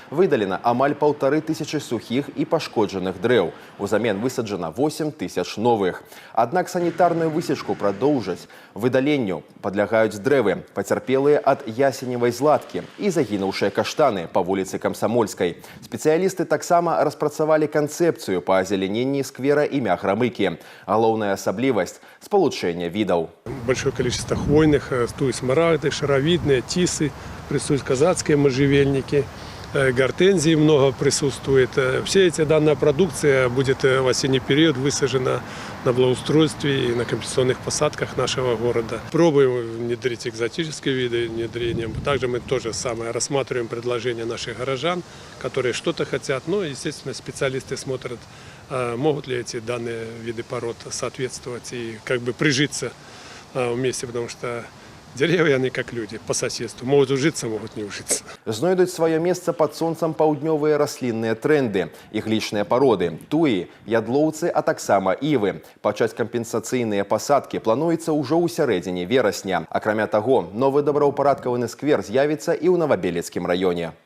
Выдалена амаль 1500 сухіх і пашкоджаных дрэў. Узамен высаджана 8000 новых. Аднак санітарную высечку продолжить. Выдаленню подлягаюць дрэвы, пацярпелыя ад ясеневай зладкі і загінуўшыя каштаны по вуліцы Камсамольскай. Спецыялісты таксама распрацавалі канцэпцыю па азелененні сквера імя Грамыкі. Галоўная асаблівасць – спалучэнне відаў. Большое количество хвойных, туи смарагды, шаровидные, тисы, присутствуют казацкие можжевельники, гортензии много присутствует. Данная продукция будет в осенний период высажена на благоустройстве и на компенсационных посадках нашего города. Пробуем внедрить экзотические виды внедрением. Также мы тоже самое рассматриваем предложения наших горожан, которые что-то хотят. Но, естественно, специалисты смотрят, могут ли эти данные виды пород соответствовать и как бы прижиться вместе, потому что деревья, они как люди, по соседству. Могут ужиться, могут не ужиться. Знойдуць сваё месца пад сонцам паўднёвыя раслінныя тренды, іглічныя пароды, туі, ядлоўцы, а таксама івы. Пачаць кампенсацыйныя пасадкі плануецца ўжо ў сярэдзіне верасня. Акрамя таго, новы добраўпарадкаваны сквер з'явіцца і ў Новабелецкім раёне.